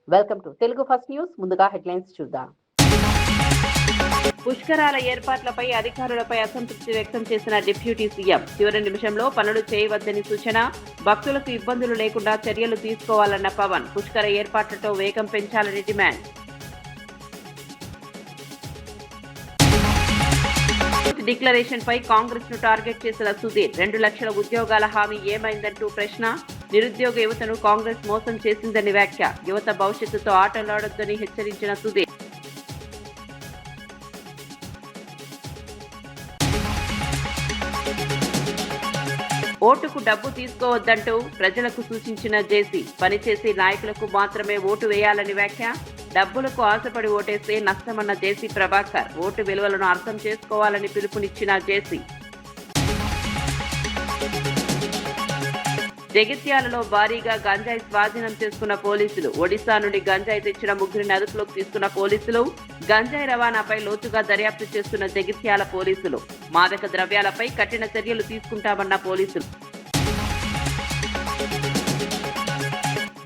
Welcome to Telugu first news. ముందుగా headlines చూద్దాం. పుష్కరాల ఏర్పాట్లపై అధికారులపై అసంతృప్తి వ్యక్తం చేసిన డిప్యూటీ సీఎం. చివరి నిమిషంలో పనులు చేయవద్దని సూచన. భక్తులకు ఇబ్బందులు లేకుండా చర్యలు తీసుకోవాలన్న పవన్. పుష్కర ఏర్పాట్లతో వేగం పెంచాలని డిమాండ్. డిక్లరేషన్ పై కాంగ్రెస్ ను టార్గెట్ చేసిన సుధీర్. 2 లక్షల ఉద్యోగాల హామీ ఏమైందంటూ ప్రశ్న. నిరుద్యోగ యువతను కాంగ్రెస్ మోసం చేసిందని వ్యాఖ్య. యువత భవిష్యత్తుతో ఆటలాడొద్దని హెచ్చరించిన సుధీర్. ఓటుకు డబ్బు తీసుకోవద్దంటూ ప్రజలకు సూచించిన జేసీ. పనిచేసే నాయకులకు మాత్రమే ఓటు వేయాలని వ్యాఖ్య. డబ్బులకు ఆశపడి ఓటేస్తే నష్టమన్న జేసీ ప్రభాకర్. ఓటు విలువలను అర్థం చేసుకోవాలని పిలుపునిచ్చిన జేసీ. జగిత్యాలలో భారీగా గంజాయి స్వాధీనం చేసుకున్న పోలీసులు. ఒడిశా నుండి గంజాయి తెచ్చిన 3 అదుపులోకి తీసుకున్న పోలీసులు. గంజాయి రవాణాపై లోతుగా దర్యాప్తు చేస్తున్న జగిత్యాల పోలీసులు. మాదక ద్రవ్యాలపై కఠిన చర్యలు తీసుకుంటామన్న పోలీసులు.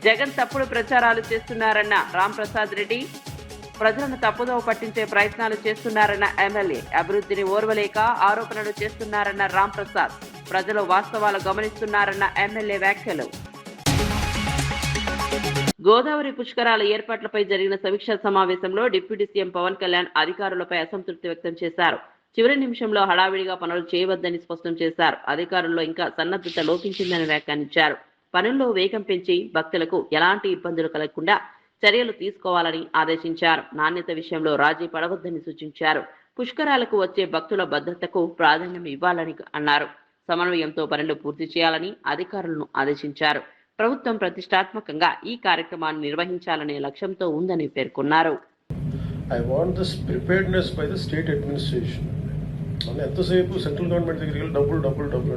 జగన్ తప్పుడు ప్రచారాలు చేస్తున్నారన్న రాంప్రసాద్ రెడ్డి. ప్రజలను తప్పుదోవ పట్టించే ప్రయత్నాలు చేస్తున్నారన్న ఎమ్మెల్యే. అభివృద్ధిని ఓర్వలేక ఆరోపణలు చేస్తున్నారన్న రాంప్రసాద్. ప్రజలు వాస్తవాలు గమనిస్తున్నారన్న ఎమ్మెల్యే వ్యాఖ్యలు. గోదావరి పుష్కరాల ఏర్పాట్లపై జరిగిన సమీక్షా సమావేశంలో డిప్యూటీ సీఎం పవన్ కళ్యాణ్ అధికారులపై అసంతృప్తి వ్యక్తం చేశారు. చివరి నిమిషంలో హడావిడిగా పనులు చేయవద్దని స్పష్టం చేశారు. అధికారుల్లో ఇంకా సన్నద్ధత లోపించిందని వ్యాఖ్యానించారు. పనుల్లో వేగం పెంచి భక్తులకు ఎలాంటి ఇబ్బందులు కలగకుండా చర్యలు తీసుకోవాలని ఆదేశించారు. నాణ్యత విషయంలో రాజీ పడవద్దని సూచించారు. పుష్కరాలకు వచ్చే భక్తుల భద్రతకు ప్రాధాన్యం ఇవ్వాలని అన్నారు. సమన్వయంతో పనులు పూర్తి చేయాలని అధికారులను ఆదేశించారు. ప్రభుత్వం ప్రతిష్టాత్మకంగా ఈ కార్యక్రమాన్ని నిర్వహించాలనే లక్ష్యంతో ఉందని పేర్కొన్నారు. I want this preparedness by the state administration. ఎంతసేపు సెంట్రల్ గవర్నమెంట్ దగ్గరికి డబ్బులు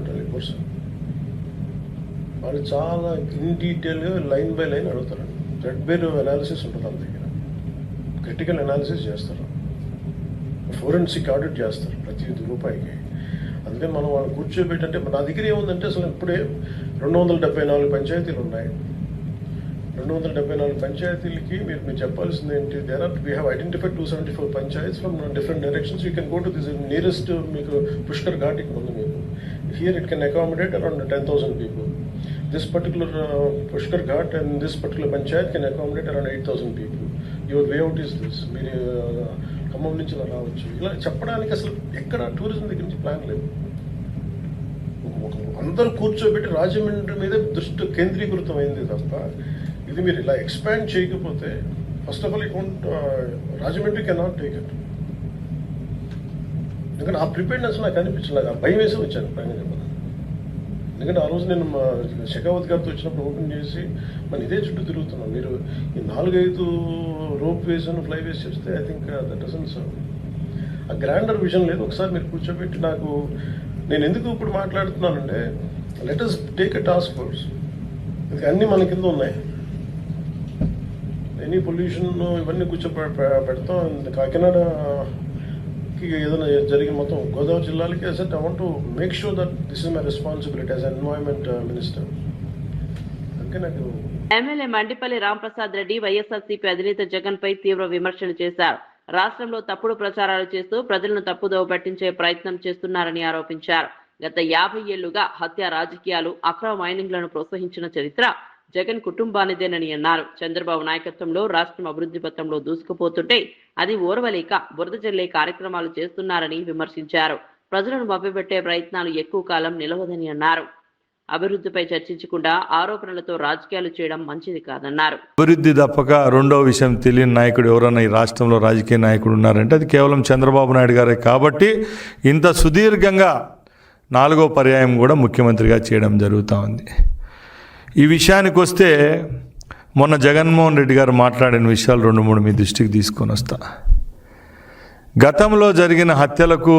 అంటే వాళ్ళు చాలా ఇన్ డీటెయిల్గా లైన్ బై లైన్ అడుగుతారు. థ్రెడ్ బేర్ అనాలిసిస్ ఉంటుంది వాళ్ళ దగ్గర. క్రిటికల్ అనాలిసిస్ చేస్తారు, ఫోరెన్సిక్ ఆడిట్ చేస్తారు ప్రతి రూపాయికి. అందుకని మనం వాళ్ళు కూర్చోబెట్టంటే నా దగ్గర ఏముందంటే అసలు ఇప్పుడే 274 పంచాయతీలు ఉన్నాయి. 274 పంచాయతీలకి మీరు చెప్పాల్సింది ఏంటి? We have identified 274 panchayats from different directions. You can go to this nearest. మీకు పుష్కర్ ఘాట్ ఇక్కడ ఉంది. మీకు here it can accommodate around 10,000 people. This particular Pushkar Ghat and this particular panchayat can accommodate around 8,000 people. Your way out is this. మీరు ఖమ్మం నుంచి రావచ్చు. ఇలా చెప్పడానికి అసలు ఎక్కడ టూరిజం దగ్గర నుంచి ప్లాన్ లేదు. అందరూ కూర్చోబెట్టి రాజమండ్రి మీద దృష్టి కేంద్రీకృతం అయింది తప్ప ఇది మీరు ఇలా ఎక్స్పాండ్ చేయకపోతే first of all it won't Rajahmundry can not take it. ఎందుకంటే ఆ ప్రిపేర్నెస్ నాకు అనిపించలేదు. భయం వేసి వచ్చాను పైన చెప్పాను. ఎందుకంటే ఆ రోజు నేను షెకావత్ గారితో వచ్చినప్పుడు ఓపెన్ చేసి మన ఇదే చుట్టూ తిరుగుతున్నాం. మీరు ఈ 4-5 rope ways and fly ways చేస్తే I think that doesn't serve. ఆ గ్రాండర్ విజన్ లేదు. ఒకసారి మీరు కూర్చోబెట్టి నేను ఎందుకు ఇప్పుడు మాట్లాడుతున్నానంటే let us take a task force. ఇది అన్నీ మన కింద ఉన్నాయి. ఎనీ పొల్యూషన్ ఇవన్నీ పెడతాం. కాకినాడ ఏదైనా జరిగిన మొత్తం గోదావరి జిల్లాలకి I want to make sure that this is my responsibility as environment minister. అందుకే నాకు ఎమ్మెల్యే మండిపల్లి రాంప్రసాద్ రెడ్డి వైఎస్ఆర్సీపీ అధినేత జగన్ పై తీవ్ర విమర్శలు చేశారు. రాష్ట్రంలో తప్పుడు ప్రచారాలు చేస్తూ ప్రజలను తప్పుదోవ పట్టించే ప్రయత్నం చేస్తున్నారని ఆరోపించారు. గత 50 ఏళ్లుగా హత్య రాజకీయాలు, అక్రమ మైనింగ్లను ప్రోత్సహించిన చరిత్ర జగన్ కుటుంబానిదేనని అన్నారు. చంద్రబాబు నాయకత్వంలో రాష్ట్రం అభివృద్ధి పథంలో దూసుకుపోతుంటే అది ఓర్వలేక బురద జల్లే కార్యక్రమాలు చేస్తున్నారని విమర్శించారు. ప్రజలను మభ్యపెట్టే ప్రయత్నాలు ఎక్కువ కాలం నిలవదని అన్నారు. అభివృద్ధిపై చర్చించకుండా ఆరోపణలతో రాజకీయాలు చేయడం మంచిది కాదన్నారు. అభివృద్ధి తప్పక రెండో విషయం తెలియని నాయకుడు ఎవరైనా ఈ రాష్ట్రంలో రాజకీయ నాయకుడు ఉన్నారంటే అది కేవలం చంద్రబాబు నాయుడు గారే. కాబట్టి ఇంత సుదీర్ఘంగా 4వ పర్యాయం కూడా ముఖ్యమంత్రిగా చేయడం జరుగుతూ ఉంది. ఈ విషయానికి వస్తే మొన్న జగన్మోహన్ రెడ్డి గారు మాట్లాడిన విషయాలు 2-3 మీ దృష్టికి తీసుకొని వస్తా. గతంలో జరిగిన హత్యలకు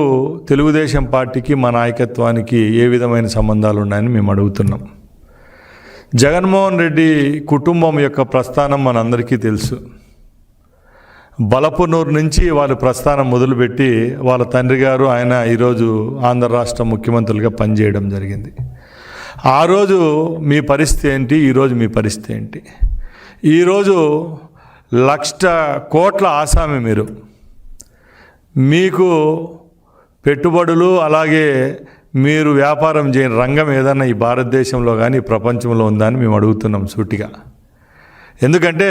తెలుగుదేశం పార్టీకి మా నాయకత్వానికి ఏ విధమైన సంబంధాలు ఉన్నాయని మేము అడుగుతున్నాం. జగన్మోహన్ రెడ్డి కుటుంబం యొక్క ప్రస్థానం మనందరికీ తెలుసు. బలపనూరు నుంచి వాళ్ళ ప్రస్థానం మొదలుపెట్టి వాళ్ళ తండ్రి గారు ఆయన ఈరోజు ఆంధ్ర రాష్ట్ర ముఖ్యమంత్రులుగా పనిచేయడం జరిగింది. ఆ రోజు మీ పరిస్థితి ఏంటి, ఈరోజు మీ పరిస్థితి ఏంటి? ఈరోజు 1,00,000 కోట్ల ఆసామి మీరు. మీకు పెట్టుబడులు అలాగే మీరు వ్యాపారం చేయని రంగం ఏదన్నా ఈ భారతదేశంలో కానీ ప్రపంచంలో ఉందా అని మేము అడుగుతున్నాం సూటిగా. ఎందుకంటే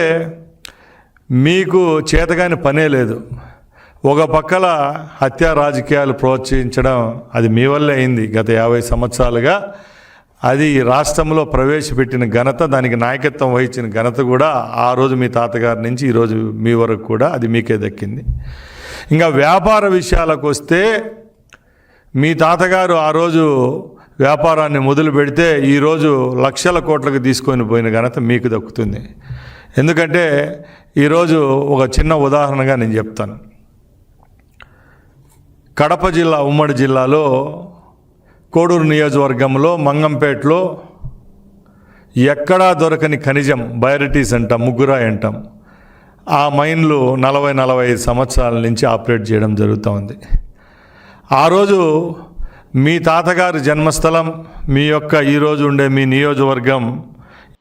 మీకు చేతగాని పనే లేదు. ఒక పక్కల హత్యా రాజకీయాలు ప్రోత్సహించడం అది మీ వల్లే అయింది. గత 50 సంవత్సరాలుగా అది రాష్ట్రంలో ప్రవేశపెట్టిన ఘనత, దానికి నాయకత్వం వహించిన ఘనత కూడా ఆ రోజు మీ తాతగారి నుంచి ఈరోజు మీ వరకు కూడా అది మీకే దక్కింది. ఇంకా వ్యాపార విషయాలకు వస్తే మీ తాతగారు ఆ రోజు వ్యాపారాన్ని మొదలు పెడితే ఈరోజు లక్షల కోట్లకు తీసుకొని పోయిన ఘనత మీకు దక్కుతుంది. ఎందుకంటే ఈరోజు ఒక చిన్న ఉదాహరణగా నేను చెప్తాను. కడప జిల్లా, ఉమ్మడి జిల్లాలో కోడూరు నియోజకవర్గంలో మంగంపేటలో ఎక్కడా దొరకని ఖనిజం బైరటీస్ అంటాం, ముగ్గురాయి అంటాం. ఆ మైన్లు 40-45 సంవత్సరాల నుంచి ఆపరేట్ చేయడం జరుగుతూ ఉంది. ఆ రోజు మీ తాతగారి జన్మస్థలం, మీ యొక్క ఈరోజు ఉండే మీ నియోజకవర్గం.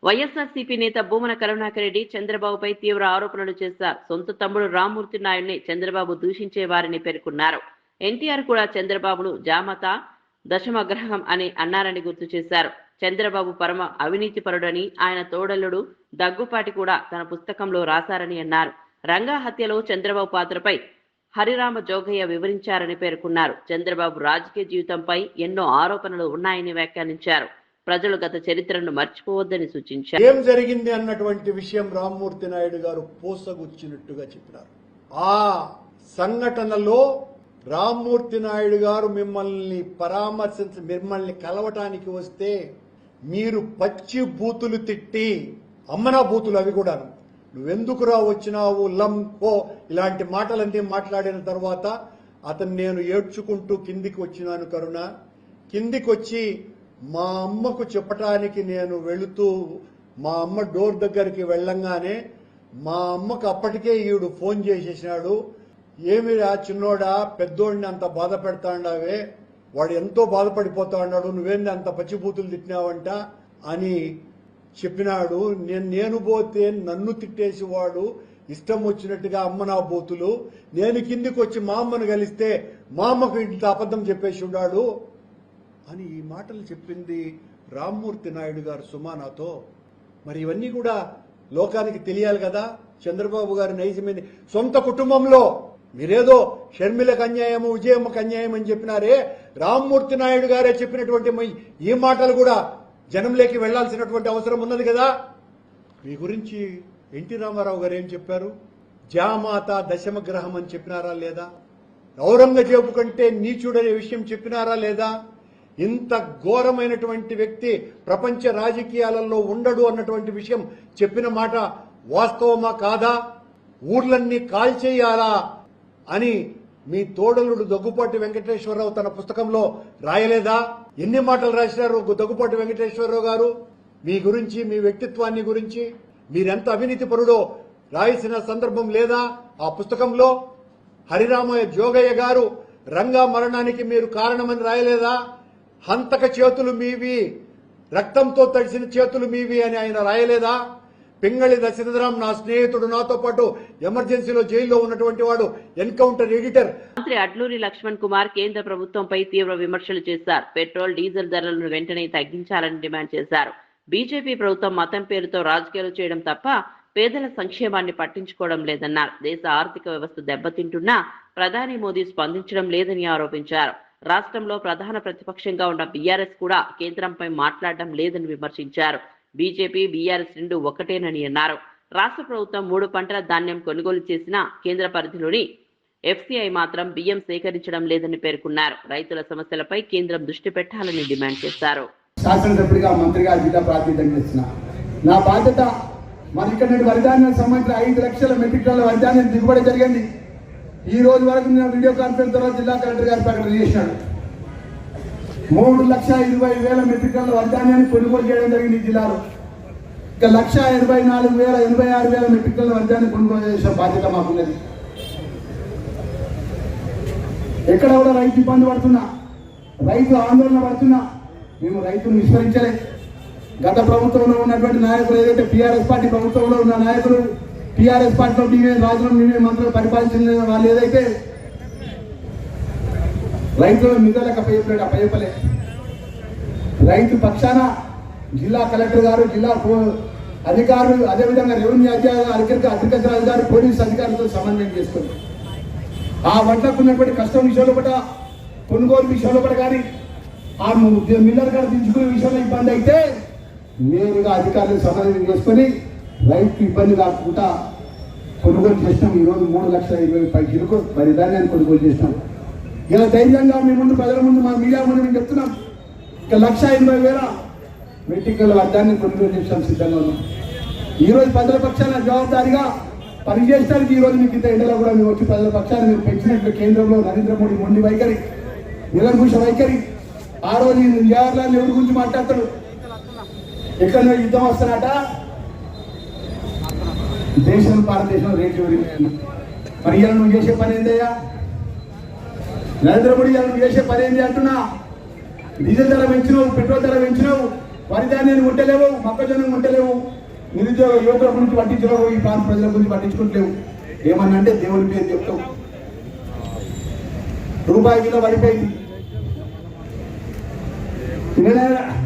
వైఎస్ఆర్సీపీ నేత భూమన కరుణాకర్ రెడ్డి చంద్రబాబుపై తీవ్ర ఆరోపణలు చేశారు. సొంత తమ్ముడు రామ్మూర్తి నాయుడిని చంద్రబాబు దూషించే వారిని పేర్కొన్నారు. ఎన్టీఆర్ కూడా చంద్రబాబును జామత, దశమగ్రహం అని అన్నారని గుర్తు చేశారు. చంద్రబాబు పరమ అవినీతి పరుడని, ఆయన తోడల్లుడు దగ్గుపాటి కూడా తన పుస్తకంలో రాశారని అన్నారు. రంగా హత్యలో చంద్రబాబు పాత్రపై హరిరామ జోగయ్య వివరించారని పేర్కొన్నారు. చంద్రబాబు రాజకీయ జీవితంపై ఎన్నో ఆరోపణలు ఉన్నాయని వ్యాఖ్యానించారు. ప్రజలు గత చరిత్రను మర్చిపోవద్దని సూచించారు. ఏం జరిగింది అన్నటువంటి విషయం రామ్మూర్తి నాయుడు గారు పోసగుచ్చినట్టుగా చెప్పినారు. ఆ సంఘటనలో రామ్మూర్తి నాయుడు గారు మిమ్మల్ని మిమ్మల్ని కలవటానికి వస్తే మీరు పచ్చి బూతులు తిట్టి, అమ్మనా బూతులు అవి కూడా, నువ్వెందుకురా వచ్చినావు లంకో ఇలాంటి మాటలన్నీ మాట్లాడిన తర్వాత అతను నేను ఏడ్చుకుంటూ కిందికి వచ్చినాను. కరుణ కిందికి వచ్చి మా అమ్మకు చెప్పటానికి నేను వెళుతూ మా అమ్మ డోర్ దగ్గరికి వెళ్ళంగానే మా అమ్మకు అప్పటికే ఈవిడు ఫోన్ చేసేసినాడు. ఏమిరా చిన్నోడా, పెద్దోడిని అంత బాధ పెడతాండావే, వాడు ఎంతో బాధపడిపోతా ఉన్నాడు, నువ్వేంది అంత పచ్చిబూతులు తిట్టినావంట అని చెప్పినాడు. నేను పోతే నన్ను తిట్టేసి వాడు ఇష్టం వచ్చినట్టుగా అమ్మ నా బూతులు, నేను కిందికి వచ్చి మా అమ్మను కలిస్తే మా అమ్మకు ఇంత అబద్ధం చెప్పేసి ఉన్నాడు అని ఈ మాటలు చెప్పింది రామ్మూర్తి నాయుడు గారు సుమానాతో. మరి ఇవన్నీ కూడా లోకానికి తెలియాలి కదా. చంద్రబాబు గారి నైజమేని సొంత కుటుంబంలో మీరేదో షర్మిలకు అన్యాయము, విజయమ్మకు అన్యాయం అని చెప్పినారే, రామ్మూర్తి నాయుడు గారే చెప్పినటువంటి ఈ మాటలు కూడా జనంలోకి వెళ్లాల్సినటువంటి అవసరం ఉన్నది కదా. మీ గురించి ఎన్టీ రామారావు గారు ఏం చెప్పారు? జామాత, దశమగ్రహం అని చెప్పినారా లేదా? ఔరంగజేబు కంటే నీచుడనే విషయం చెప్పినారా లేదా? ఇంత ఘోరమైనటువంటి వ్యక్తి ప్రపంచ రాజకీయాలలో ఉండడు అన్నటువంటి విషయం చెప్పిన మాట వాస్తవమా కాదా? ఊర్లన్నీ కాల్చేయాలా అని మీ తోడలుడు దగ్గుపాటి వెంకటేశ్వరరావు తన పుస్తకంలో రాయలేదా? ఎన్ని మాటలు రాసినారు దగ్గుపాటి వెంకటేశ్వరరావు గారు మీ గురించి, మీ వ్యక్తిత్వాన్ని గురించి, మీరెంత అవినీతి పరుడో రాయాల్సిన సందర్భం లేదా ఆ పుస్తకంలో? హరిరామ జోగయ్య గారు రంగా మరణానికి మీరు కారణమని రాయలేదా? హంతక చేతులు మీవి, రక్తంతో తడిసిన చేతులు మీవి అని ఆయన రాయలేదా? పింగళి దశరథరాం నా స్నేహితుడు, నాతో పాటు ఎమర్జెన్సీలో జైల్లో ఉన్నటువంటి వాడు, ఎన్కౌంటర్ ఎడిటర్. మంత్రి అడ్లూరి లక్ష్మణ్ కుమార్ కేంద్ర ప్రభుత్వంపై తీవ్ర విమర్శలు చేశారు. పెట్రోల్, డీజిల్ ధరలను వెంటనే తగ్గించాలని డిమాండ్ చేశారు. బీజేపీ ప్రభుత్వం మతం పేరుతో రాజకీయాలు చేయడం తప్ప పేదల సంక్షేమాన్ని పట్టించుకోవడం లేదన్నారు. దేశ ఆర్థిక వ్యవస్థ దెబ్బతింటున్నా ప్రధాని మోదీ స్పందించడం లేదని ఆరోపించారు. రాష్ట్రంలో ప్రధాన ప్రతిపక్షంగా ఉన్న బీఆర్ఎస్ కూడా కేంద్రంపై మాట్లాడడం లేదని విమర్శించారు. బీజేపీ, బీఆర్ఎస్ రెండు ఒకటేనని అన్నారు. రాష్ట్ర ప్రభుత్వం 3 పంటల ధాన్యం కొనుగోలు చేసిన కేంద్ర పరిధిలోని ఎఫ్సీఐ మాత్రం బియ్యం సేకరించడం లేదని పేర్కొన్నారు. రైతుల సమస్యలపై కేంద్రం దృష్టి పెట్టాలని డిమాండ్ చేశారు. శాసనసభ్యుడిగా, మంత్రిగా జిల్లా ప్రాతినిధ్యం చేస్తున్నా. నా బాధ్యత మరి ఇక్కడ వరిధాన్యానికి సంబంధించిన 5 లక్షల మెట్రిక్ టన్నుల వరిధాన్యం దిగుబడి జరిగింది. ఈ రోజు వరకు నేను వీడియో కాన్ఫరెన్స్ ద్వారా జిల్లా కలెక్టర్ గారు ప్రకటన చేసినాడు. 3,20,000 మెట్రిక్ టన్నుల వరిధాన్యాన్ని కొనుగోలు చేయడం జరిగింది ఈ జిల్లాలో. ఇక 1,84,000-86,000 మెట్రిక్ టన్నుల వరిధాన్యం కొనుగోలు చేసిన బాధ్యత మాకున్నది. ఎక్కడ కూడా రైతు ఇబ్బంది పడుతున్నా, రైతు ఆందోళన పడుతున్నా, మేము రైతును విస్మరించలే. గత ప్రభుత్వంలో ఉన్నటువంటి నాయకులు, ఏదైతే టీఆర్ఎస్ పార్టీ ప్రభుత్వంలో ఉన్న నాయకులు టీఆర్ఎస్ పార్టీలో మేమే రాజులు మేమే మంత్రులు పరిపాలించిన వాళ్ళు ఏదైతే రైతుల నిధులకు అప్పయ్యపలే రైతు పక్షాన జిల్లా కలెక్టర్ గారు, జిల్లా అధికారులు, అదేవిధంగా రెవెన్యూ అగ్రికల్చర్ అధికారులు, పోలీసు అధికారులతో సమన్వయం చేసుకుంది. ఆ వడ్లకు ఉన్నటువంటి కష్టం విషయంలో కూడా, కొనుగోలు విషయంలో కూడా కానీ, ఆ మిల్లర్ కాడ దించుకునే విషయంలో ఇబ్బంది అయితే నేరుగా అధికారులు సమన్వయం చేసుకొని రైతుకు ఇబ్బంది కాకుండా కొనుగోలు చేసినాం. ఈరోజు 3,20,000 వరి ధాన్యాన్ని కొనుగోలు చేసినాం. ఇలా ధైర్యంగా మీ ముందు, ప్రజల ముందు, మా మీడియా ముందు మేము చెప్తున్నాం. ఇక 1,80,000 మెట్రిక్ టన్నుల వడ్డాన్ని కొనుగోలు చేసాం, సిద్ధంగా ఉన్నాం. ఈరోజు ప్రజల పక్షాన జవాబుదారిగా పనిచేయడానికి ఈరోజు మీకు ఇంత ఎండలో కూడా మేము వచ్చి ప్రజల పక్షాన్ని మీరు పెంచినట్లు కేంద్రంలో నరేంద్ర మోడీ మొండి వైఖరి, నిరంకుశ వైఖరి. ఆ రోజు జవహర్లాల్ నెహ్రూ గురించి మాట్లాడతాడు, ఎక్కడో యుద్ధం వస్తానట, దేశం భారతదేశం రేట్లు పెరిగినాయి. మరి ఇలా నువ్వు చేసే పని ఏందయ్యా? నరేంద్ర మోడీ ఇలా నువ్వు చేసే పని ఏంది అంటున్నా? డీజిల్ ధర పెంచినావు, పెట్రోల్ ధర పెంచినావు, వరి ధాన్యాన్ని ఉంటలేవు, మొక్కజొన్న ఉంటలేవు, నిరుద్యోగ యువకుల గురించి పట్టించలేవు, ఈ ప్రాంత ప్రజల గురించి పట్టించుకుంటలేవు. ఏమన్నంటే దేవుని పేరు చెప్తావు. రూపాయి కిలో పడిపోయింది.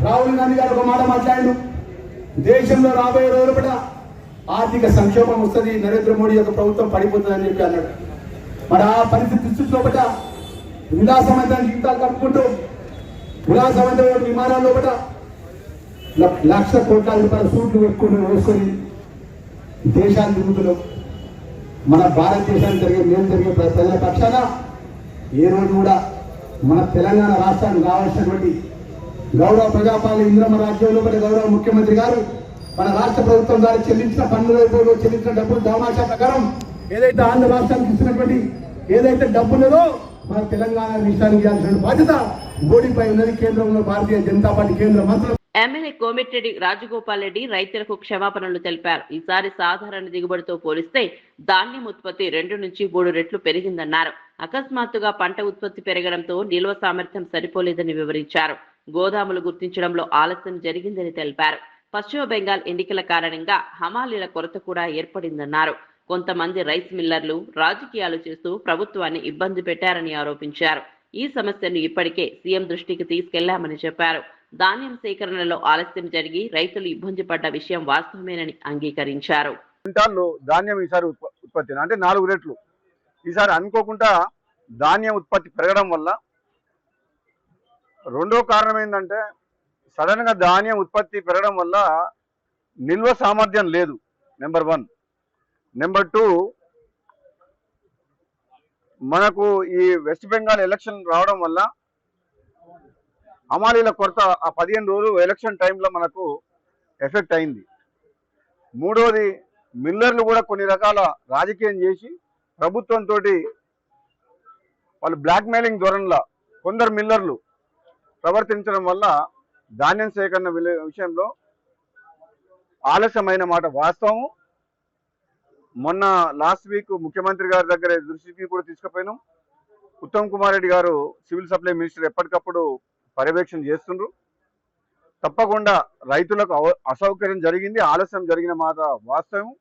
రాహుల్ గాంధీ గారు ఒక మాట మాట్లాడాడు, దేశంలో రాబోయే రోజుల పట్ల ఆర్థిక సంక్షోభం వస్తుంది, నరేంద్ర మోడీ యొక్క ప్రభుత్వం పడిపోతుందని చెప్పి అన్నాడు. మరి ఆ పరిస్థితి లోపల విలాసవంతమైన జీవితాలు కట్టుకుంటూ విలాసవంతమైన విమానాల లోపల 1,00,000 కోట్ల రూపాయల సూట్లు వేసుకొని దేశాన్ని తిరుగుతున్నాం. మన భారతదేశానికి జరిగే ప్రజల పక్షాన ఏ రోజు కూడా మన తెలంగాణ రాష్ట్రానికి కావాల్సినటువంటి గౌరవ ప్రజాపాలన ఇంద్రమ రాజ్యంలో గౌరవ ముఖ్యమంత్రి గారు మన రాష్ట్ర ప్రభుత్వం ద్వారా చెల్లించిన పన్నుల రూపంలో చెల్లించిన డబ్బులు దామాషా ప్రకారం ఏదైతే ఆంధ్ర రాష్ట్రానికి ఇచ్చినటువంటి ఏదైతే డబ్బున్నదో మన తెలంగాణ విషయానికి ఇవ్వాల్సిన బాధ్యత మోడీపై ఉన్నది. కేంద్రంలో భారతీయ జనతా పార్టీ కేంద్ర మంత్రులు ఎమ్మెల్యే కోమిటిరెడ్డి రాజగోపాల్ రెడ్డి రైతులకు క్షమాపణలు తెలిపారు. ఈసారి సాధారణ దిగుబడితో పోలిస్తే ధాన్యం ఉత్పత్తి 2 నుంచి 3 రెట్లు పెరిగిందన్నారు. అకస్మాత్తుగా పంట ఉత్పత్తి పెరగడంతో నిల్వ సామర్థ్యం సరిపోలేదని వివరించారు. గోదాములు గుర్తించడంలో ఆలస్యం జరిగిందని తెలిపారు. పశ్చిమ బెంగాల్ ఎన్నికల కారణంగా హమాలీల కొరత కూడా ఏర్పడిందన్నారు. కొంతమంది రైస్ మిల్లర్లు రాజకీయాలు చేస్తూ ప్రభుత్వాన్ని ఇబ్బంది పెట్టారని ఆరోపించారు. ఈ సమస్యను ఇప్పటికే సీఎం దృష్టికి తీసుకెళ్లామని చెప్పారు. ధాన్యం సేకరణలో ఆలస్యం జరిగి రైతులు ఇబ్బంది పడ్డ విషయం వాస్తవమేనని అంగీకరించారు. క్వింటాల్లో ధాన్యం ఈసారి ఉత్పత్తి అంటే 4 రెట్లు. ఈసారి అనుకోకుండా ధాన్యం ఉత్పత్తి పెరగడం వల్ల రెండో కారణం ఏంటంటే సడన్ గా ధాన్యం ఉత్పత్తి పెరగడం వల్ల నిల్వ సామర్థ్యం లేదు, నెంబర్ 1. నెంబర్ 2, మనకు ఈ వెస్ట్ బెంగాల్ ఎలక్షన్ రావడం వల్ల హమాలీల కొరత ఆ 15 రోజులు ఎలక్షన్ టైంలో మనకు ఎఫెక్ట్ అయింది. మూడోది, మిల్లర్లు కూడా కొన్ని రకాల రాజకీయం చేసి ప్రభుత్వంతో వాళ్ళు బ్లాక్మెయిలింగ్ ధోరణిలో కొందరు మిల్లర్లు ప్రవర్తించడం వల్ల ధాన్యం సేకరణ విషయంలో ఆలస్యమైన మాట వాస్తవం. మొన్న లాస్ట్ వీక్ ముఖ్యమంత్రి గారి దగ్గర దృష్టికి కూడా తీసుకుపోయినాం. ఉత్తమ్ కుమార్ రెడ్డి గారు సివిల్ సప్లై మినిస్టర్ ఎప్పటికప్పుడు పర్యవేక్షణ చేస్తుండ్రు. తప్పకుండా రైతులకు అసౌకర్యం జరిగింది, ఆలస్యం జరిగిన మాట వాస్తవం.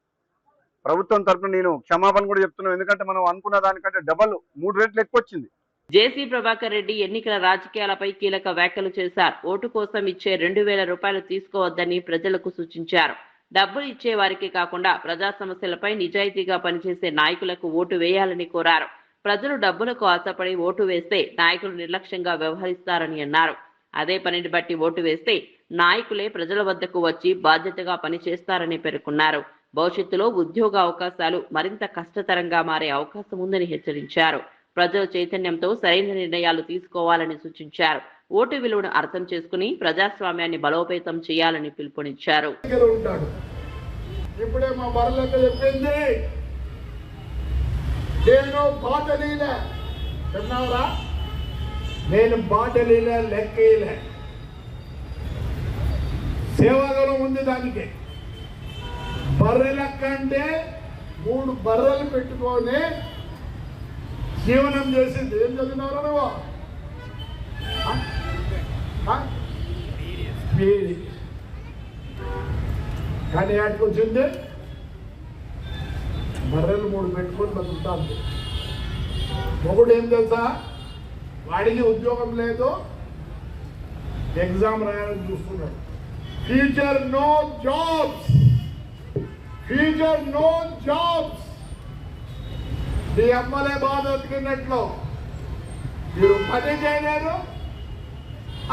ప్రభుత్వం తరఫున నేను క్షమాపణ కూడా చెప్తున్నాను. ఎందుకంటే మనం అనుకున్న దానికంటే డబల్ 3 రెట్లు ఎక్కువ వచ్చింది. జేసీ ప్రభాకర్ రెడ్డి ఎన్నికల రాజకీయాలపై కీలక వ్యాఖ్యలు చేశారు. ఓటు కోసం ఇచ్చే 2,000 రూపాయలు తీసుకోవద్దని ప్రజలకు సూచించారు. డబ్బులు ఇచ్చే వారికి కాకుండా ప్రజా సమస్యలపై నిజాయితీగా పనిచేసే నాయకులకు ఓటు వేయాలని కోరారు. ప్రజలు డబ్బులకు ఆశపడి ఓటు వేస్తే నాయకులు నిర్లక్ష్యంగా వ్యవహరిస్తారని అన్నారు. అదే పనిని బట్టి ఓటు వేస్తే నాయకులే ప్రజల వద్దకు వచ్చి బాధ్యతగా పనిచేస్తారని పేర్కొన్నారు. భవిష్యత్తులో ఉద్యోగ అవకాశాలు మరింత కష్టతరంగా మారే అవకాశం ఉందని హెచ్చరించారు. ప్రజల చైతన్యంతో సరైన నిర్ణయాలు తీసుకోవాలని సూచించారు. ఓటు విలువను అర్థం చేసుకుని ప్రజాస్వామ్యాన్ని బలోపేతం చేయాలని పిలుపునిచ్చారు. ఇప్పుడే మా బర్రెలతో చెప్పింది, నేను బాటలీలే విన్నావురా, నేను బాటలీలే లెక్కలే, సేవాగలం ఉంది దానికి. బర్రెల కంటే 3 బర్రెలు పెట్టుకొని జీవనం చేసింది. ఏం చదివినారా నువ్వు? కానీ ఆడికి వచ్చింది 3 పెట్టుకొని బతుకుతాను. మొగుడు ఏం తెలుసా, వాడికి ఉద్యోగం లేదు, ఎగ్జామ్ రాయాలని చూస్తున్నాడు. Future no jobs, future no jobs. మీ అమ్మలే బాధ బతికినట్లు మీరు పని చేయలేరు,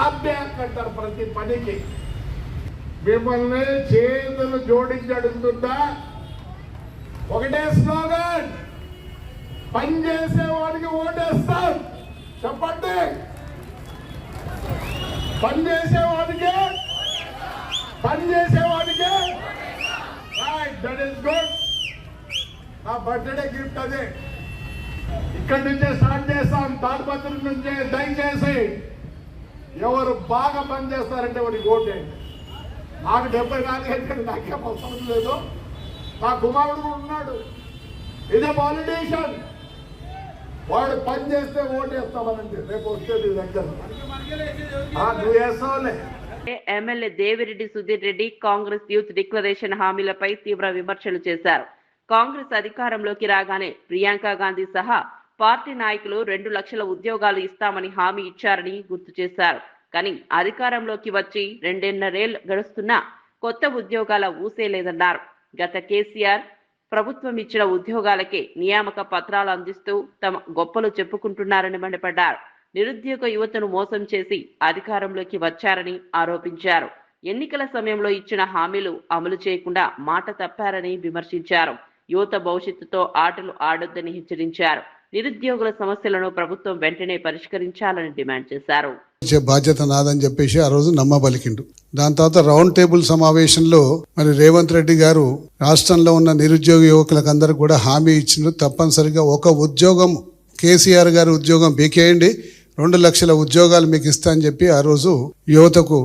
అభ్యాస్ అంటారు ప్రతి పనికి. మిమ్మల్ని చేతులు జోడించి అడుగుతుందా, ఒకటే స్లోగన్, పని చేసేవాడికి ఓటేస్తాం. చెప్పండి, పని చేసేవాడికి, పని చేసేవాడికి. Right, that is good. నా బర్త్డే గిఫ్ట్ అదే. ఇక్కడి నుంచే స్టార్ట్ చేస్తాం, తాడిపత్రి నుంచే. దయచేసి ఎవరు బాగా పని చేస్తారంటే వాడికి ఓటేయండి. నాకు 74 అయితే నాకేం అవసరం లేదు. నా కుమారుడు కూడా ఉన్నాడు, ఇదే పాలిటీషియన్. వాడు పని చేస్తే ఓటేస్తామనండి. రేపు వస్తే నీ దగ్గర నువ్వు వేస్తావులే. MLA Devireddy Sudheer Reddy Congress youth declaration హామీలపై తీవ్ర విమర్శలు చేశారు. కాంగ్రెస్ అధికారంలోకి రాగానే ప్రియాంక గాంధీ సహా పార్టీ నాయకులు 2 లక్షల ఉద్యోగాలు ఇస్తామని హామీ ఇచ్చారని గుర్తు చేశారు. కానీ అధికారంలోకి వచ్చి 2.5 గడుస్తున్నా కొత్త ఉద్యోగాల ఊసే లేదన్నారు. గత కేసీఆర్ ప్రభుత్వం ఇచ్చిన ఉద్యోగాలకే నియామక పత్రాలు అందిస్తూ తమ గొప్పలు చెప్పుకుంటున్నారని మండిపడ్డారు. నిరుద్యోగ యువతను మోసం చేసి అధికారంలోకి వచ్చారని ఆరోపించారు. ఎన్నికల సమయంలో ఇచ్చిన హామీలు అమలు చేయకుండా మాట తప్పారని విమర్శించారు. యువత భవిష్యత్తుతో ఆటలు ఆడొద్దని హెచ్చరించారు. నిరుద్యోగుల సమస్యలను ప్రభుత్వం వెంటనే పరిష్కరించాలని డిమాండ్ చేశారు. బాధ్యత నాదని చెప్పేసి ఆ రోజు నమ్మబలికిండు. దాని తర్వాత రౌండ్ టేబుల్ సమావేశంలో మరి రేవంత్ రెడ్డి గారు రాష్ట్రంలో ఉన్న నిరుద్యోగ యువకులకు అందరూ కూడా హామీ ఇచ్చిండ్రు. తప్పనిసరిగా ఒక ఉద్యోగం, కేసీఆర్ గారి ఉద్యోగం బీకేయండి, 2 లక్షల ఉద్యోగాలు మీకు ఇస్తా అని చెప్పి ఆ రోజు యువతకు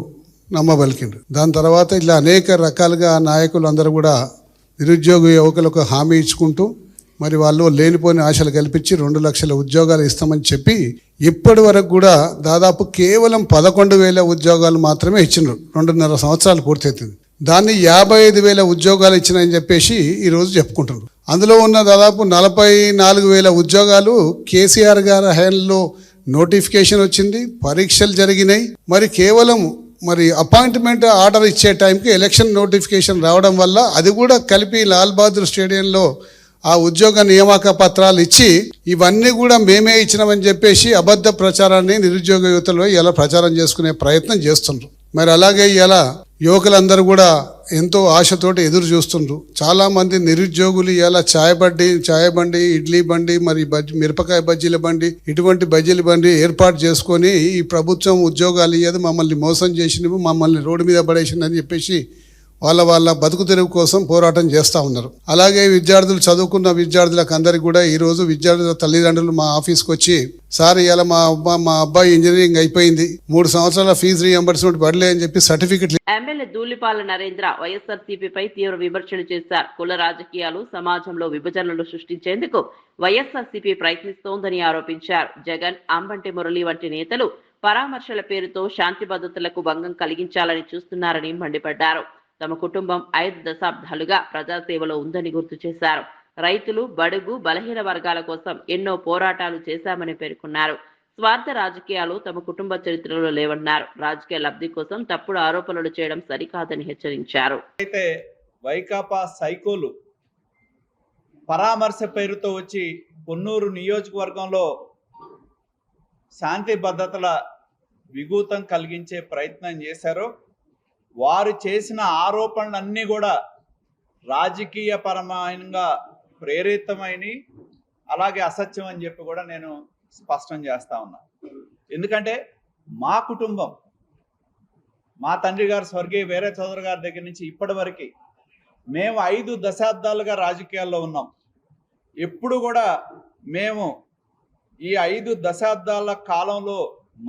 నమ్మబలికిండ్రు. దాని తర్వాత ఇలా అనేక రకాలుగా నాయకులు అందరూ కూడా నిరుద్యోగ యువకులకు హామీ ఇచ్చుకుంటూ మరి వాళ్ళు లేనిపోని ఆశలు కల్పించి 2 లక్షల ఉద్యోగాలు ఇస్తామని చెప్పి ఇప్పటి వరకు కూడా దాదాపు కేవలం 11,000 ఉద్యోగాలు మాత్రమే ఇచ్చిండ్రు. 2.5 సంవత్సరాలు పూర్తవుతుంది. దాన్ని 55,000 ఉద్యోగాలు ఇచ్చినాయని చెప్పేసి ఈరోజు చెప్పుకుంటున్నారు. అందులో ఉన్న దాదాపు 44,000 ఉద్యోగాలు కేసీఆర్ గారి హయాంలో నోటిఫికేషన్ వచ్చింది, పరీక్షలు జరిగినాయి. మరి కేవలం మరి అపాయింట్మెంట్ ఆర్డర్ ఇచ్చే టైంకి ఎలక్షన్ నోటిఫికేషన్ రావడం వల్ల అది కూడా కలిపి లాల్ బహదూర్ స్టేడియంలో ఆ ఉద్యోగ నియామక పత్రాలు ఇచ్చి ఇవన్నీ కూడా మేమే ఇచ్చినామని చెప్పేసి అబద్ధ ప్రచారాన్ని నిరుద్యోగ యువతలో ఇలా ప్రచారం చేసుకునే ప్రయత్నం చేస్తుండ్రు. మరి అలాగే ఇలా యువకులందరూ కూడా ఎంతో ఆశతోటి ఎదురు చూస్తుండ్రు. చాలామంది నిరుద్యోగులు ఇలా చాయ్ బండి, ఇడ్లీ బండి, మరి మిరపకాయ బజ్జీల బండి, ఇటువంటి బజ్జీల బండి ఏర్పాటు చేసుకొని ఈ ప్రభుత్వం ఉద్యోగాలు ఇయ్యదు, మమ్మల్ని మోసం చేసినవి, మమ్మల్ని రోడ్డు మీద పడేసిందని చెప్పేసి వాళ్ళ బతుకు తెరువు కోసం పోరాటం చేస్తూ ఉన్నారు. అలాగే విద్యార్థులు, చదువుకున్న విద్యార్థులకు అందరికీ కూడా ఈరోజు విద్యార్థుల తల్లిదండ్రులు మా ఆఫీస్కి వచ్చి, సార్ ఇలా మా అబ్బాయి ఇంజనీరింగ్ అయిపోయింది, 3 సంవత్సరాల ఫీజు రీఎంబర్స్మెంట్ పడలే అని చెప్పి సర్టిఫికెట్. ఎమ్మెల్యే ధూళిపాల నరేంద్ర వైఎస్ఆర్సీపీపై తీవ్ర విమర్శలు చేశారు. కుల రాజకీయాలు సమాజంలో విభజనలు సృష్టించేందుకు వైఎస్ఆర్సీపీ ప్రయత్నిస్తోందని ఆరోపించారు. జగన్, అంబంటి మురళి వంటి నేతలు పరామర్శల పేరుతో శాంతి భద్రతలకు భంగం కలిగించాలని చూస్తున్నారని మండిపడ్డారు. తమ కుటుంబం 5 దశాబ్దాలుగా ప్రజాసేవలో ఉందని గుర్తు చేశారు. రైతులు, బడుగు, బలహీన వర్గాల కోసం ఎన్నో పోరాటాలు చేశామని పేర్కొన్నారు. స్వార్థ రాజకీయాలు తమ కుటుంబ చరిత్రలో లేవన్నారు. రాజకీయ లబ్ధి కోసం తప్పుడు ఆరోపణలు చేయడం సరికాదని హెచ్చరించారు. అయితే వైకాపా సైకోలు పరామర్శ పేరుతో వచ్చి పొన్నూరు నియోజకవర్గంలో శాంతి భద్రతల విఘాతం కలిగించే ప్రయత్నం చేశారో వారు చేసిన ఆరోపణలన్నీ కూడా రాజకీయ పరమైనగా ప్రేరితమైన, అలాగే అసత్యం అని చెప్పి కూడా నేను స్పష్టం చేస్తా ఉన్నా. ఎందుకంటే మా కుటుంబం, మా తండ్రి గారు స్వర్గీయ వీర చౌదరి గారి దగ్గర నుంచి ఇప్పటి వరకు మేము 5 దశాబ్దాలుగా రాజకీయాల్లో ఉన్నాం. ఎప్పుడు కూడా మేము ఈ 5 దశాబ్దాల కాలంలో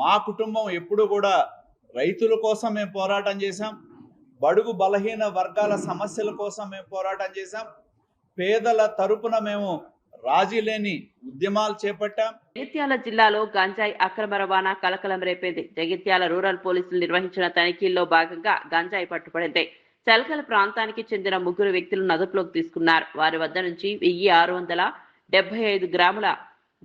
మా కుటుంబం ఎప్పుడు కూడా రైతుల కోసం మేము పోరాటం చేశాం, బడుగు బలహీన వర్గాల సమస్యల కోసం మేము పోరాటం చేశాం, పేదల తరపున మేము రాజీ లేని ఉద్యమాలు చేపట్టాం. జగిత్యాల జిల్లాలో గంజాయి అక్రమ రవాణా కలకలం రేపింది. జగిత్యాల రూరల్ పోలీసులు నిర్వహించిన తనిఖీల్లో భాగంగా గంజాయి పట్టుబడింది. చల్కల ప్రాంతానికి చెందిన 3 వ్యక్తులను అదుపులోకి తీసుకున్నారు. వారి వద్ద నుంచి 1675 గ్రాముల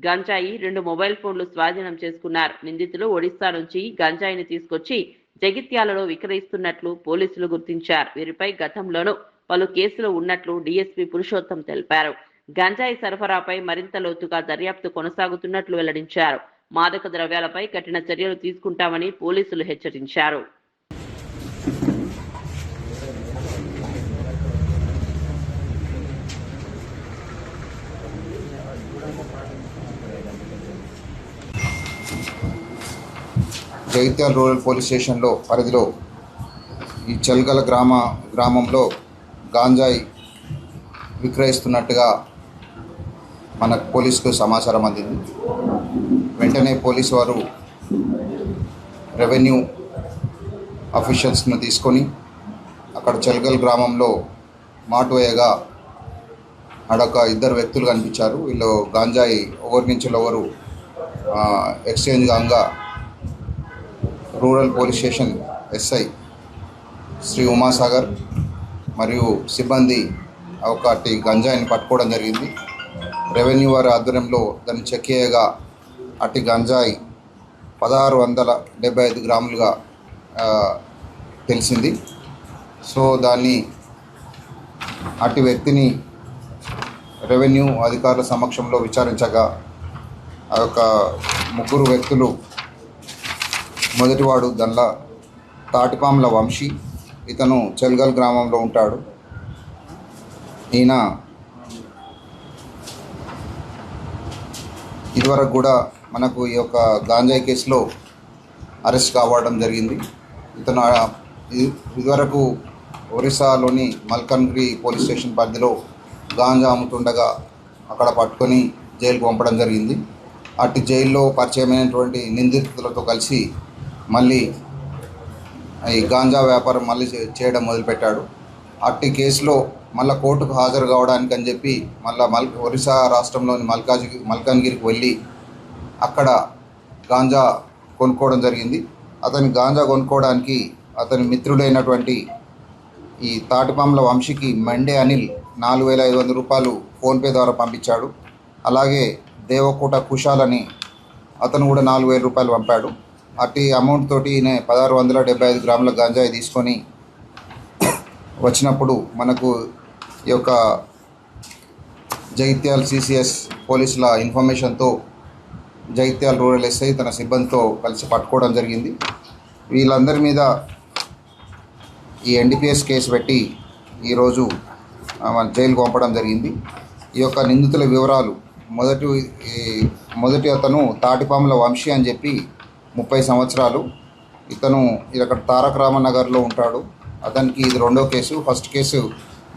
గంజాయి, 2 మొబైల్ ఫోన్లు స్వాధీనం చేసుకున్నారు. నిందితులు ఒడిశా నుంచి గంజాయిని తీసుకొచ్చి జగిత్యాలలో విక్రయిస్తున్నట్లు పోలీసులు గుర్తించారు. వీరిపై గతంలోనూ పలు కేసులు ఉన్నట్లు డీఎస్పీ పురుషోత్తం తెలిపారు. గంజాయి సరఫరాపై మరింత లోతుగా దర్యాప్తు కొనసాగుతున్నట్లు వెల్లడించారు. మాదక ద్రవ్యాలపై కఠిన చర్యలు తీసుకుంటామని పోలీసులు హెచ్చరించారు. జగిత్యాల రూరల్ పోలీస్ స్టేషన్లో పరిధిలో ఈ చల్గల గ్రామంలో గాంజాయి విక్రయిస్తున్నట్టుగా మన పోలీసుకు సమాచారం అందింది. వెంటనే పోలీసు వారు రెవెన్యూ అఫీషియల్స్ను తీసుకొని అక్కడ చల్గల్ గ్రామంలో మాటు వేయగా అడొక 2 వ్యక్తులు కనిపించారు. వీళ్ళు గాంజాయి ఒకరి నుంచి ఒకరు ఎక్స్చేంజ్ కాగా rural police station SI Shri Umasagar మరియు సిబ్బంది ఒకటి గంజాయిని పట్టుకోవడం జరిగింది. రెవెన్యూ వారి ఆధ్వర్యంలో దాన్ని చెక్ చేయగా అట్టి గంజాయి 1675 గ్రాములుగా తెలిసింది. సో దాన్ని అట్టి వ్యక్తిని రెవెన్యూ అధికారుల సమక్షంలో విచారించగా ఆ యొక్క 3 వ్యక్తులు, మొదటివాడు దండ్ల తాటిపాముల వంశీ, ఇతను చల్గల్ గ్రామంలో ఉంటాడు. ఈయన ఇదివరకు కూడా మనకు ఈ యొక్క గాంజాయి కేసులో అరెస్ట్ కావడం జరిగింది. ఇతను ఇదివరకు ఒరిస్సాలోని మల్కన్గిరి పోలీస్ స్టేషన్ పరిధిలో గాంజా అమ్ముతుండగా అక్కడ పట్టుకొని జైలుకు పంపడం జరిగింది. అటు జైల్లో పరిచయమైనటువంటి నిందితులతో కలిసి మళ్ళీ ఈ గాంజా వ్యాపారం మళ్ళీ చేయడం మొదలుపెట్టాడు. అట్టి కేసులో మళ్ళీ కోర్టుకు హాజరు కావడానికి అని చెప్పి మళ్ళీ ఒరిస్సా రాష్ట్రంలోని మల్కాజ్గిరికి వెళ్ళి అక్కడ గాంజా కొనుక్కోవడం జరిగింది. అతని గాంజా కొనుక్కోవడానికి అతని మిత్రుడైనటువంటి ఈ తాటిపాముల వంశీకి మండే అనిల్ 4500 రూపాయలు ఫోన్పే ద్వారా పంపించాడు. అలాగే దేవకోట కుషాల్ అని అతను కూడా 4000 రూపాయలు పంపాడు. అట్టి అమౌంట్ తోటి 1675 గ్రాముల గాంజాయి తీసుకొని వచ్చినప్పుడు మనకు ఈ యొక్క జగిత్యాల సిసిఎస్ పోలీసుల ఇన్ఫర్మేషన్తో జగిత్యాల రూరల్ ఎస్ఐ తన సిబ్బందితో కలిసి పట్టుకోవడం జరిగింది. వీళ్ళందరి మీద ఈ ఎన్డీపీఎస్ కేసు పెట్టి ఈరోజు జైలుకు పంపడం జరిగింది. ఈ యొక్క నిందితుల వివరాలు మొదటి అతను తాటిపాముల వంశీ అని చెప్పి 30 సంవత్సరాలు. ఇతను ఇక్కడ తారక రామనగర్లో ఉంటాడు. అతనికి ఇది 2వ case. First case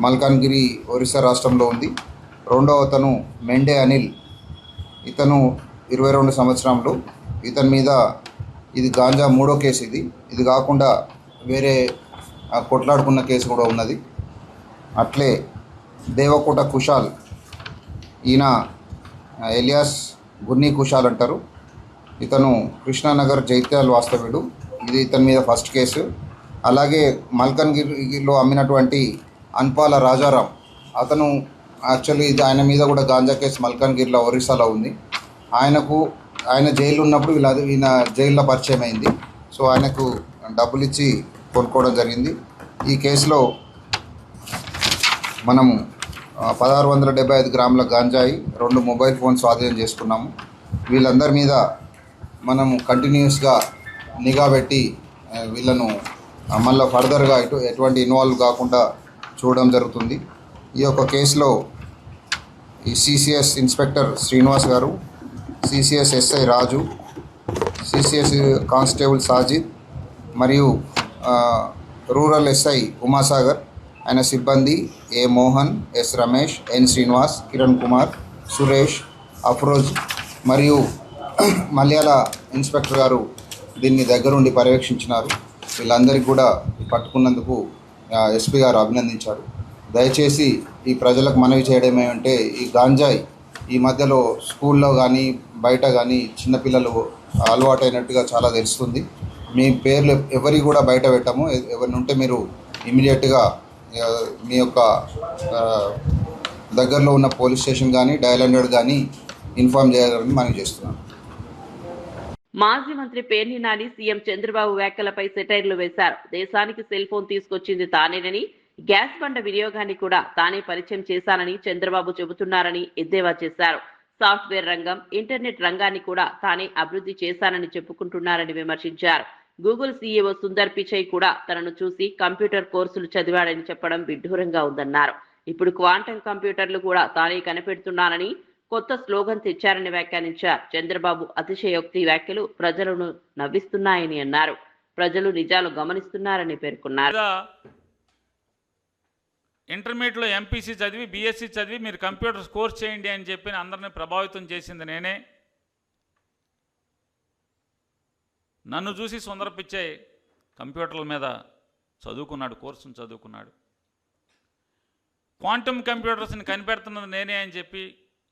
Malkajgiri Orissa రాష్ట్రంలో ఉంది. 2వ అతను మెండే అనిల్, ఇతను 22 సంవత్సరంలో. ఇతని మీద ఇది గాంజా 3వ కేసు. ఇది కాకుండా వేరే కొట్లాడుకున్న కేసు కూడా ఉన్నది. అట్లే దేవకోట కుషాల్, ఈయన ఎలియాస్ గున్నీ కుషాల్ అంటారు. ఇతను కృష్ణానగర్ జైత్యాల వాస్తవ్యుడు. ఇది ఇతని మీద ఫస్ట్ కేసు. అలాగే మల్కన్గిరిలో అమ్మినటువంటి అన్పాల రాజారాం, అతను యాక్చువల్లీ ఇది ఆయన మీద కూడా గాంజా కేసు మల్కన్గిరిలో ఒరిస్సాలో ఉంది. ఆయన జైలు ఉన్నప్పుడు ఈయన జైల్లో పరిచయం అయింది. సో ఆయనకు డబ్బులు ఇచ్చి కొనుక్కోవడం జరిగింది. ఈ కేసులో మనము 1675 గ్రాముల గాంజాయి, 2 మొబైల్ ఫోన్ స్వాధీనం చేసుకున్నాము. వీళ్ళందరి మీద మనము కంటిన్యూస్గా నిఘా పెట్టి వీళ్ళను మళ్ళీ ఫర్దర్గా ఎటువంటి ఇన్వాల్వ్ కాకుండా చూడడం జరుగుతుంది. ఈ యొక్క కేసులో ఈ సిసిఎస్ ఇన్స్పెక్టర్ శ్రీనివాస్ గారు, సిసిఎస్ ఎస్ఐ రాజు, సిసిఎస్ కానిస్టేబుల్ సాజిద్ మరియు రూరల్ ఎస్ఐ ఉమాసాగర్, ఆయన సిబ్బంది ఏ మోహన్, ఎస్ రమేష్, ఎన్ శ్రీనివాస్, కిరణ్ కుమార్, సురేష్, అఫ్రోజ్ మరియు మలయాళ ఇన్స్పెక్టర్ గారు దీన్ని దగ్గరుండి పర్యవేక్షించినారు. వీళ్ళందరికీ కూడా పట్టుకున్నందుకు ఎస్పీ గారు అభినందించారు. దయచేసి ఈ ప్రజలకు మనవి చేయడం ఏమంటే, ఈ గాంజాయి ఈ మధ్యలో స్కూల్లో కానీ బయట కానీ చిన్నపిల్లలు అలవాటైనట్టుగా చాలా తెలుస్తుంది. మీ పేర్లు ఎవరి కూడా బయట పెట్టాము. ఎవరిని ఉంటే మీరు ఇమీడియట్గా మీ యొక్క దగ్గరలో ఉన్న పోలీస్ స్టేషన్ కానీ డయల్ 100 కానీ ఇన్ఫార్మ్ చేయాలని మనం చేస్తున్నాం. మాజీ మంత్రి పేర్ని నాని సీఎం చంద్రబాబు వ్యాఖ్యలపై సెటైర్లు వేశారు. దేశానికి సెల్ ఫోన్ తీసుకొచ్చింది తానేనని, గ్యాస్ బండ వినియోగాన్ని కూడా తానే పరిచయం చేశానని చంద్రబాబు చెబుతున్నారని ఎద్దేవా చేశారు. సాఫ్ట్వేర్ రంగం, ఇంటర్నెట్ రంగాన్ని కూడా తానే అభివృద్ధి చేశానని చెప్పుకుంటున్నారని విమర్శించారు. గూగుల్ సీఈఓ సుందర్ పిచై కూడా తనను చూసి కంప్యూటర్ కోర్సులు చదివాడని చెప్పడం విడ్డూరంగా ఉందన్నారు. ఇప్పుడు క్వాంటం కంప్యూటర్లు కూడా తానే కనిపెడుతున్నానని కొత్త స్లోగన్ తెచ్చారని వ్యాఖ్యానించారు. చంద్రబాబు అతిశయోక్తి వ్యాఖ్యలు ప్రజలను నవ్విస్తున్నాయని అన్నారు. ప్రజలు నిజాలు గమనిస్తున్నారని పేర్కొన్నారు. ఇంటర్మీడియట్లో ఎంపీసీ చదివి బీఎస్సీ చదివి మీరు కంప్యూటర్ కోర్స్ చేయండి అని చెప్పి అందరినీ ప్రభావితం చేసింది నేనే. నన్ను చూసి సుందర పిచ్చై కంప్యూటర్ల మీద చదువుకున్నాడు, కోర్సును చదువుకున్నాడు. క్వాంటమ్ కంప్యూటర్స్ని కనిపెడుతున్నది నేనే అని చెప్పి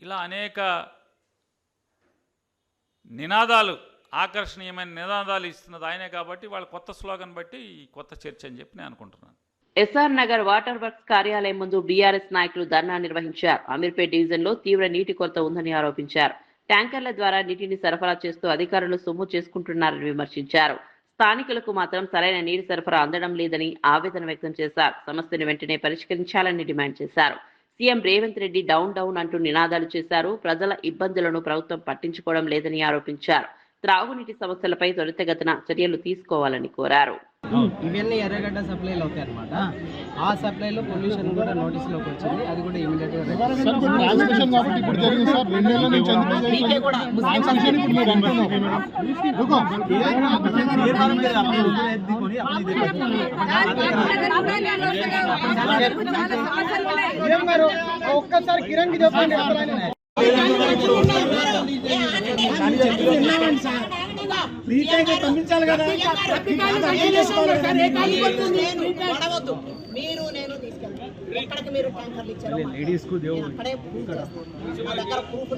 ఇలా అనేక నినాదాలు, ఆకర్షణీయమైన నినాదాలు ఇస్తున్నది ఆయనే. కాబట్టి వాళ్ళ కొత్త స్లోగన్ బట్టి ఈ కొత్త చర్చ అని చెప్పి నేను అనుకుంటున్నాను. ఎస్ఆర్ నగర్ వాటర్ వర్క్స్ కార్యాలయం ముందు బీఆర్ఎస్ నాయకులు ధర్నా నిర్వహించారు. అమీర్పేట్ డివిజన్ లో తీవ్ర నీటి కొరత ఉందని ఆరోపించారు. ట్యాంకర్ల ద్వారా నీటిని సరఫరా చేస్తూ అధికారులు సొమ్ము చేసుకుంటున్నారని విమర్శించారు. స్థానికులకు మాత్రం సరైన నీటి సరఫరా అందడం లేదని ఆవేదన వ్యక్తం చేశారు. సమస్యను వెంటనే పరిష్కరించాలని డిమాండ్ చేశారు. CM Revanth Reddy down down అంటూ నినాదాలు చేశారు. ప్రజల ఇబ్బందులను ప్రభుత్వం పట్టించుకోవడం లేదని ఆరోపించారు. త్రాగునీటి సమస్యలపై త్వరితగతిన చర్యలు తీసుకోవాలని కోరారు. ఇవన్నీ ఎర్రగడ్డ సప్లైలు అవుతాయి అన్నమాట. ఆ సప్లైలో పొల్యూషన్ కూడా నోటీసులోకి వచ్చింది. అది కూడా ఇమీడియట్ గా ఒక్కసారి కిరణ్ కి చెప్పండి. పంపించాలి కదా. మీరు నేను తీసుకెళ్తాను. ఎక్కడికి మీరు ట్యాంకర్లు ఇచ్చారో అక్కడే ప్రూఫ్ చేస్తాను. మా దగ్గర ప్రూఫ్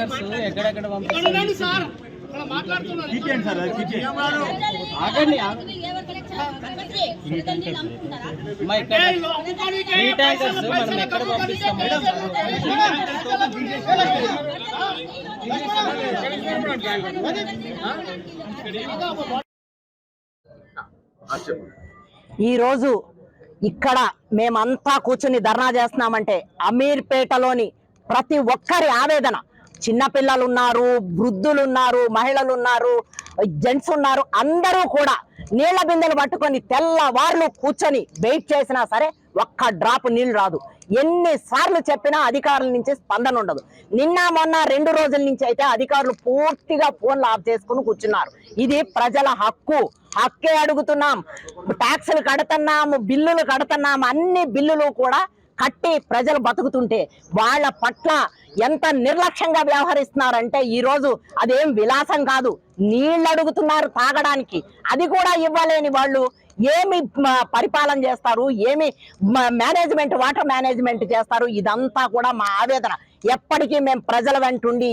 తీసుకొని ఎక్కడెక్కడ ఈరోజు ఇక్కడ మేమంతా కూర్చుని ధర్నా చేస్తున్నామంటే అమీర్పేటలోని ప్రతి ఒక్కరి ఆవేదన. చిన్నపిల్లలు ఉన్నారు, వృద్ధులు ఉన్నారు, మహిళలు ఉన్నారు, జెంట్స్ ఉన్నారు. అందరూ కూడా నీళ్ల బిందెలు పట్టుకొని తెల్లవార్లు కూర్చొని వెయిట్ చేసినా సరే ఒక్క డ్రాప్ నీళ్లు రాదు. ఎన్నిసార్లు చెప్పినా అధికారుల నుంచి స్పందన ఉండదు. నిన్న మొన్న 2 రోజుల నుంచి అయితే అధికారులు పూర్తిగా ఫోన్లు ఆఫ్ చేసుకుని కూర్చున్నారు. ఇది ప్రజల హక్కే అడుగుతున్నాం. ట్యాక్సులు కడుతున్నాము, బిల్లులు కడుతున్నాము. అన్ని బిల్లులు కూడా కట్టి ప్రజలు బతుకుతుంటే వాళ్ళ పట్ల ఎంత నిర్లక్ష్యంగా వ్యవహరిస్తున్నారంటే ఈరోజు అదేం విలాసం కాదు, నీళ్ళు అడుగుతున్నారు తాగడానికి. అది కూడా ఇవ్వలేని వాళ్ళు ఏమి పరిపాలన చేస్తారు, ఏమి మేనేజ్మెంట్, వాటర్ మేనేజ్మెంట్ చేస్తారు. ఇదంతా కూడా మా ఆవేదన. ఎప్పటికీ మేము ప్రజల వెంటుండి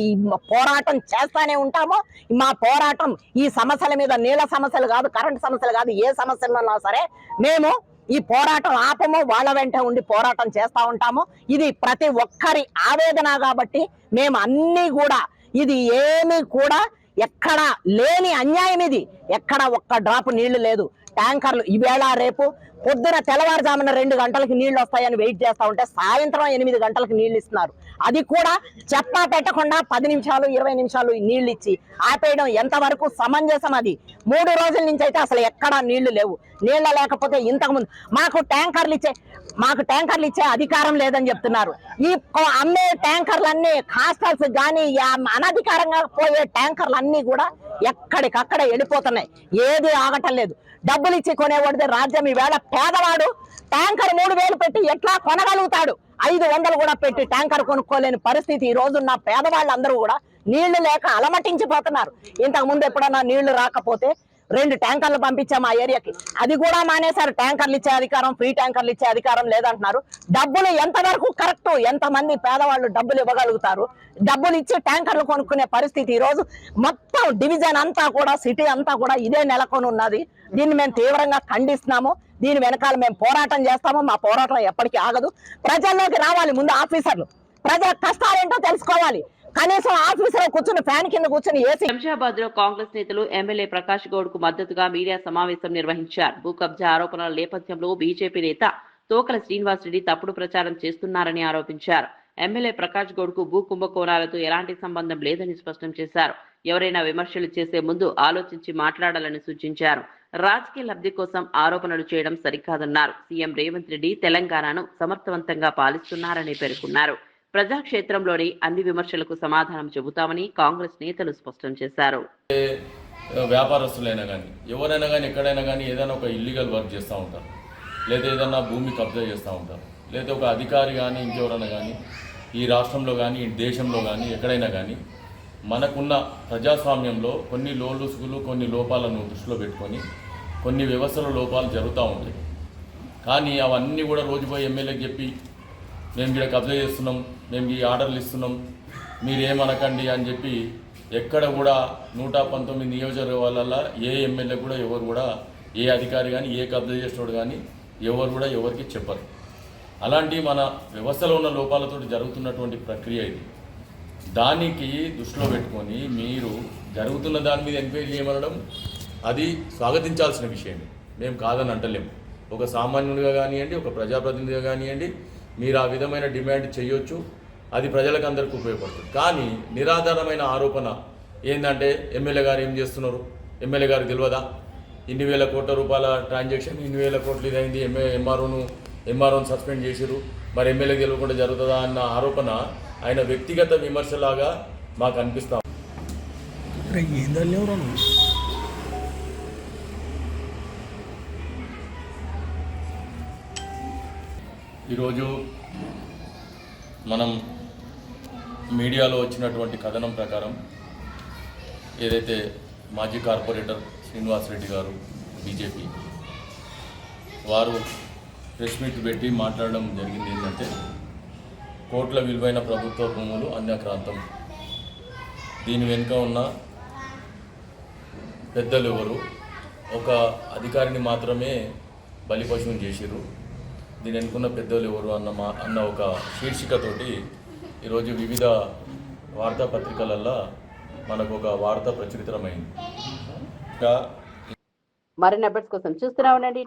పోరాటం చేస్తానే ఉంటామో. మా పోరాటం ఈ సమస్యల మీద, నీళ్ళ సమస్యలు కాదు, కరెంట్ సమస్యలు కాదు, ఏ సమస్యలున్నా సరే మేము ఈ పోరాటం ఆపము. వాళ్ళ వెంట ఉండి పోరాటం చేస్తూ ఉంటాము. ఇది ప్రతి ఒక్కరి ఆవేదన కాబట్టి మేము అన్నీ కూడా, ఇది ఏమీ కూడా ఎక్కడ లేని అన్యాయం. ఇది ఎక్కడ ఒక్క డ్రాప్ నీళ్లు లేదు. ట్యాంకర్లు ఈవేళ రేపు పొద్దున తెల్లవారుజామున 2 గంటలకు నీళ్లు వస్తాయని వెయిట్ చేస్తూ ఉంటే సాయంత్రం 8 గంటలకు నీళ్లు ఇస్తున్నారు. అది కూడా చెప్పా పెట్టకుండా 10 నిమిషాలు 20 నిమిషాలు నీళ్లు ఇచ్చి ఆపేయడం ఎంతవరకు సమంజసం? అది 3 రోజుల నుంచి అయితే అసలు ఎక్కడా నీళ్లు లేవు. నీళ్లు లేకపోతే ఇంతకుముందు మాకు ట్యాంకర్లు ఇచ్చే అధికారం లేదని చెప్తున్నారు. ఈ అమ్మే ట్యాంకర్లన్నీ హాస్టల్స్ కానీ అనధికారంగా పోయే ట్యాంకర్లన్నీ కూడా ఎక్కడికక్కడ వెళ్ళిపోతున్నాయి. ఏది ఆగటం లేదు. డబ్బులు ఇచ్చి కొనేవాడితే రాజ్యం. ఈవేళ పేదవాడు ట్యాంకర్ 3000 పెట్టి ఎట్లా కొనగలుగుతాడు? 500 కూడా పెట్టి ట్యాంకర్ కొనుక్కోలేని పరిస్థితి ఈ రోజున్న పేదవాళ్ళందరూ కూడా నీళ్లు లేక అలమటించిపోతున్నారు. ఇంతకు ముందు ఎప్పుడన్నా నీళ్లు రాకపోతే 2 ట్యాంకర్లు పంపించాము ఆ ఏరియాకి, అది కూడా మానేశారు. ట్యాంకర్లు ఇచ్చే అధికారం, ఫ్రీ ట్యాంకర్లు ఇచ్చే అధికారం లేదంటున్నారు. డబ్బులు ఎంతవరకు కరెక్ట్? ఎంతమంది పేదవాళ్ళు డబ్బులు ఇవ్వగలుగుతారు? డబ్బులు ఇచ్చి ట్యాంకర్లు కొనుక్కునే పరిస్థితి ఈ రోజు మొత్తం డివిజన్ అంతా కూడా, సిటీ అంతా కూడా ఇదే నెలకొని ఉన్నది. దీన్ని మేము తీవ్రంగా ఖండిస్తున్నాము. దీని వెనకాల మేము పోరాటం చేస్తాము. మా పోరాటం ఎప్పటికీ ఆగదు. ప్రజల్లోకి రావాలి ముందు ఆఫీసర్లు, ప్రజల కష్టాలేంటో తెలుసుకోవాలి. కనీసం ఆఫీసులో కూర్చుని ఫ్యాన్ కింద కూర్చుని ఏసీ. శంషాబాద్ లో కాంగ్రెస్ నేతలు ఎమ్మెల్యే ప్రకాష్ గౌడ్ కు మద్దతుగా మీడియా సమావేశం నిర్వహించారు. భూ కబ్జా ఆరోపణల నేపథ్యంలో బీజేపీ నేత తోకల శ్రీనివాస్ రెడ్డి తప్పుడు ప్రచారం చేస్తున్నారని ఆరోపించారు. ఎమ్మెల్యే ప్రకాష్ గౌడ్ కు భూ కుంభకోణాలతో ఎలాంటి సంబంధం లేదని స్పష్టం చేశారు. ఎవరైనా విమర్శలు చేసే ముందు ఆలోచించి మాట్లాడాలని సూచించారు. రాజకీయ లబ్ధి కోసం ఆరోపణలు చేయడం సరికాదన్నారు. సీఎం రేవంత్ రెడ్డి తెలంగాణను సమర్థవంతంగా పాలిస్తున్నారని పేర్కొన్నారు. ప్రజాక్షేత్రంలోని అన్ని విమర్శలకు సమాధానం చెబుతామని కాంగ్రెస్ నేతలు స్పష్టం చేశారు. వ్యాపారస్తులైనా కానీ ఎవరైనా కానీ ఎక్కడైనా కానీ ఏదైనా ఒక ఇల్లీగల్ వర్క్ చేస్తూ ఉంటారు, లేదా ఏదైనా భూమి కబ్జా చేస్తూ ఉంటారు, లేదా ఒక అధికారి కానీ ఇంకెవరైనా కానీ ఈ రాష్ట్రంలో కానీ ఈ దేశంలో కానీ ఎక్కడైనా కానీ మనకున్న ప్రజాస్వామ్యంలో కొన్ని లోలుసుగులు, కొన్ని లోపాలను దృష్టిలో పెట్టుకొని కొన్ని వ్యవస్థల లోపాలు జరుగుతూ ఉంటాయి. కానీ అవన్నీ కూడా రోజుపోయి ఎమ్మెల్యేకి చెప్పి మేము ఇక్కడ కబ్జా చేస్తున్నాం, మేము ఈ ఆర్డర్లు ఇస్తున్నాం, మీరేమనకండి అని చెప్పి ఎక్కడ కూడా 119 నియోజకవర్గాల ఏ ఎమ్మెల్యే కూడా ఎవరు కూడా ఏ అధికారి కానీ ఏ కబ్జా చేసినోడు కానీ ఎవరు కూడా ఎవరికి చెప్పరు. అలాంటి మన వ్యవస్థలో ఉన్న లోపాలతో జరుగుతున్నటువంటి ప్రక్రియ ఇది. దానికి దృష్టిలో పెట్టుకొని మీరు జరుగుతున్న దాని మీద ఎంక్వైరీ చేయమనడం అది స్వాగతించాల్సిన విషయమే, మేము కాదని అంటలేము. ఒక సామాన్యుడిగా కానివ్వండి, ఒక ప్రజాప్రతినిధిగా కానివ్వండి, మీరు ఆ విధమైన డిమాండ్ చేయొచ్చు, అది ప్రజలకు అందరికీ ఉపయోగపడుతుంది. కానీ నిరాధారమైన ఆరోపణ ఏంటంటే ఎమ్మెల్యే గారు ఏం చేస్తున్నారు, ఎమ్మెల్యే గారు తెలియదా, ఇన్ని వేల కోట్ల రూపాయల ట్రాన్సాక్షన్, ఇన్ని వేల కోట్లు ఇదైంది, ఎంఆర్ఓను సస్పెండ్ చేసిరు, మరి ఎమ్మెల్యేకి తెలియకుండా జరుగుతుందా అన్న ఆరోపణ ఆయన వ్యక్తిగత విమర్శలాగా మాకు అనిపిస్తాం. ఈరోజు మనం మీడియాలో వచ్చినటువంటి కథనం ప్రకారం ఏదైతే మాజీ కార్పొరేటర్ శ్రీనివాస్ రెడ్డి గారు బీజేపీ వారు ప్రెస్ మీట్ పెట్టి మాట్లాడడం జరిగింది ఏంటంటే కోట్ల విలువైన ప్రభుత్వ భూములు అన్యాక్రాంతం, దీని వెనుక ఉన్న పెద్దలు ఎవరు, ఒక అధికారిని మాత్రమే బలిపశువుని చేసిర్రు, దీని వెనుకున్న పెద్దలు ఎవరు అన్న ఒక శీర్షికతోటి ఈరోజు వివిధ వార్తాపత్రికలల్లో మనకు ఒక వార్త ప్రచురితమైంది. మరిన్ని అప్డేట్స్ కోసం చూస్తూనే ఉండండి